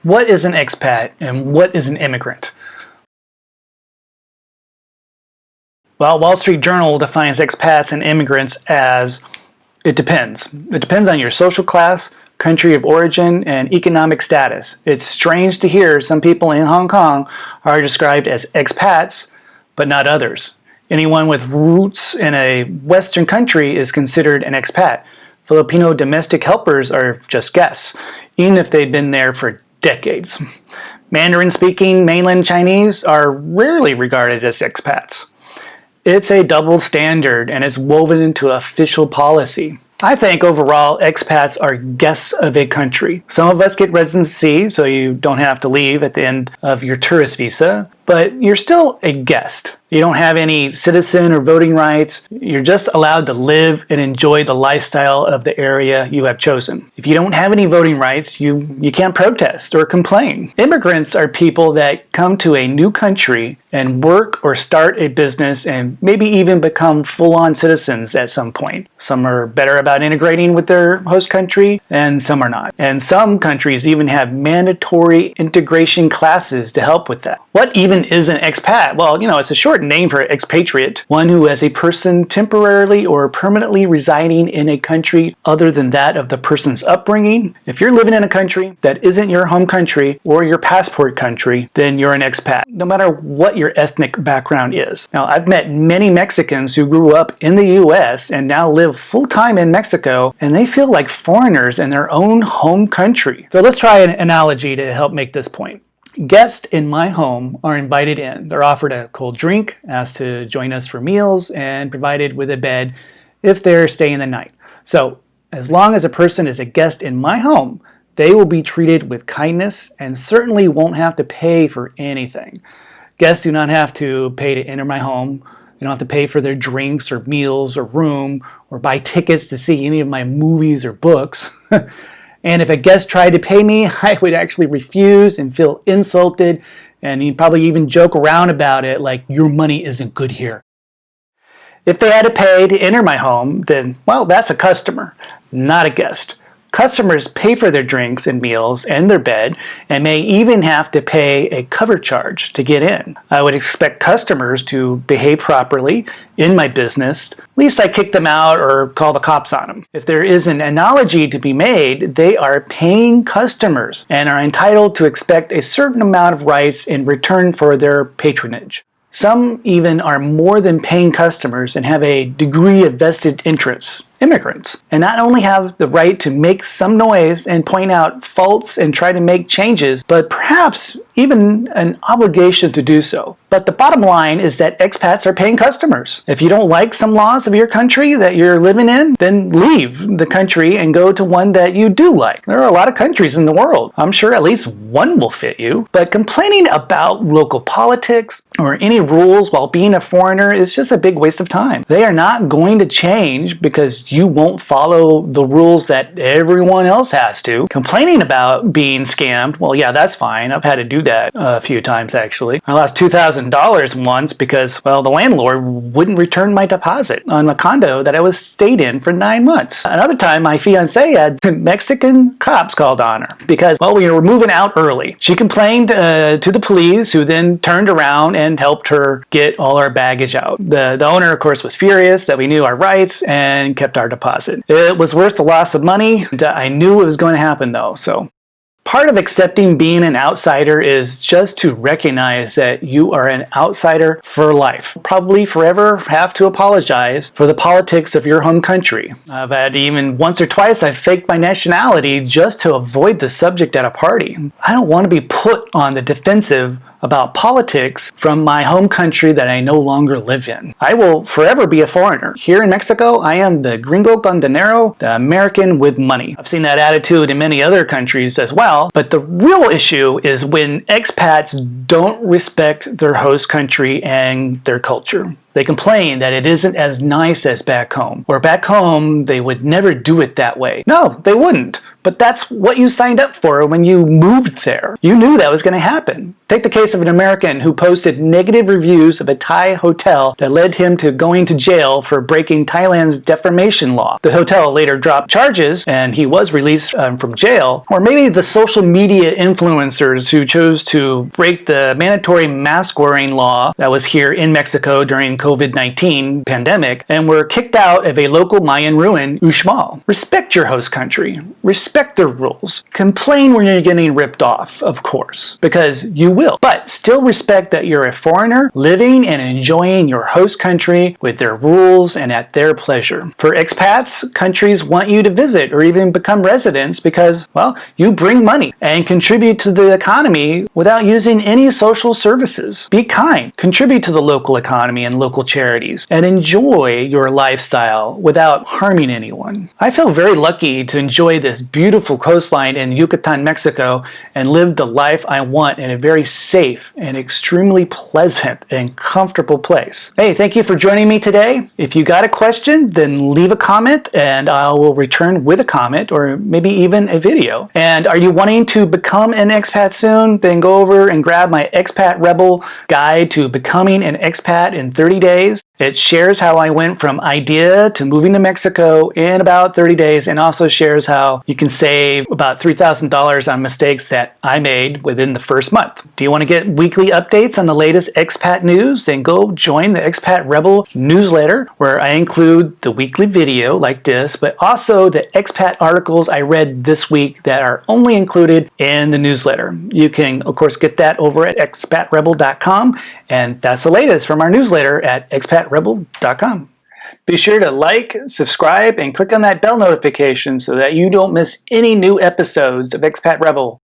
What is an expat and what is an immigrant? Well, Wall Street Journal defines expats and immigrants as, it depends. It depends on your social class, country of origin, and economic status. It's strange to hear some people in Hong Kong are described as expats, but not others. Anyone with roots in a Western country is considered an expat. Filipino domestic helpers are just guests, even if they've been there for decades. Mandarin-speaking mainland Chinese are rarely regarded as expats. It's a double standard and it's woven into official policy. I think overall expats are guests of a country. Some of us get residency, so you don't have to leave at the end of your tourist visa, but you're still a guest. You don't have any citizen or voting rights. You're just allowed to live and enjoy the lifestyle of the area you have chosen. If you don't have any voting rights, you can't protest or complain. Immigrants are people that come to a new country and work or start a business and maybe even become full-on citizens at some point. Some are better about integrating with their host country and some are not. And some countries even have mandatory integration classes to help with that. What even is an expat? Well, it's a short name for expatriate, one who is a person temporarily or permanently residing in a country other than that of the person's upbringing. If you're living in a country that isn't your home country or your passport country, then you're an expat, no matter what your ethnic background is. Now, I've met many Mexicans who grew up in the US and now live full-time in Mexico, and they feel like foreigners in their own home country. So let's try an analogy to help make this point. Guests in my home are invited in. They're offered a cold drink, asked to join us for meals, and provided with a bed if they're staying the night. So, as long as a person is a guest in my home, they will be treated with kindness and certainly won't have to pay for anything. Guests do not have to pay to enter my home. They don't have to pay for their drinks or meals or room or buy tickets to see any of my movies or books. And if a guest tried to pay me, I would actually refuse and feel insulted, and he'd probably even joke around about it like, your money isn't good here. If they had to pay to enter my home, then, well, that's a customer, not a guest. Customers pay for their drinks and meals and their bed and may even have to pay a cover charge to get in. I would expect customers to behave properly in my business. At least I kick them out or call the cops on them. If there is an analogy to be made, they are paying customers and are entitled to expect a certain amount of rights in return for their patronage. Some even are more than paying customers and have a degree of vested interests, immigrants, and not only have the right to make some noise and point out faults and try to make changes, but perhaps even an obligation to do so. But the bottom line is that expats are paying customers. If you don't like some laws of your country that you're living in, then leave the country and go to one that you do like. There are a lot of countries in the world. I'm sure at least one will fit you. But complaining about local politics or any rules while being a foreigner is just a big waste of time. They are not going to change because you won't follow the rules that everyone else has to. Complaining about being scammed, well, yeah, that's fine. I've had to do that a few times, actually. I lost $2,000 once because, well, the landlord wouldn't return my deposit on a condo that I was stayed in for 9 months. Another time, my fiancée had Mexican cops called on her because, well, we were moving out early. She complained to the police, who then turned around and helped her get all our baggage out. The owner, of course, was furious that we knew our rights and kept our deposit. It was worth the loss of money. I knew it was going to happen, though, so. Part of accepting being an outsider is just to recognize that you are an outsider for life. Probably forever have to apologize for the politics of your home country. I've had even once or twice I've faked my nationality just to avoid the subject at a party. I don't want to be put on the defensive about politics from my home country that I no longer live in. I will forever be a foreigner. Here in Mexico, I am the gringo con dinero, the American with money. I've seen that attitude in many other countries as well, but the real issue is when expats don't respect their host country and their culture. They complain that it isn't as nice as back home, or back home they would never do it that way. No, they wouldn't. But that's what you signed up for when you moved there. You knew that was going to happen. Take the case of an American who posted negative reviews of a Thai hotel that led him to going to jail for breaking Thailand's defamation law. The hotel later dropped charges and he was released from jail. Or maybe the social media influencers who chose to break the mandatory mask wearing law that was here in Mexico during COVID-19 pandemic and were kicked out of a local Mayan ruin, Uxmal. Respect your host country. Respect their rules. Complain when you're getting ripped off, of course, because you will. But still respect that you're a foreigner living and enjoying your host country with their rules and at their pleasure. For expats, countries want you to visit or even become residents because, well, you bring money and contribute to the economy without using any social services. Be kind. Contribute to the local economy and local charities and enjoy your lifestyle without harming anyone. I feel very lucky to enjoy this beautiful coastline in Yucatan, Mexico, and live the life I want in a very safe and extremely pleasant and comfortable place. Hey, thank you for joining me today. If you got a question, then leave a comment and I will return with a comment or maybe even a video. And are you wanting to become an expat soon? Then go over and grab my Expat Rebel guide to becoming an expat in 30 days. It shares how I went from idea to moving to Mexico in about 30 days and also shares how you can save about $3,000 on mistakes that I made within the first month. Do you want to get weekly updates on the latest expat news? Then go join the Expat Rebel newsletter where I include the weekly video like this, but also the expat articles I read this week that are only included in the newsletter. You can, of course, get that over at expatrebel.com, and that's the latest from our newsletter at expatrebel.com. Be sure to like, subscribe, and click on that bell notification so that you don't miss any new episodes of Expat Rebel.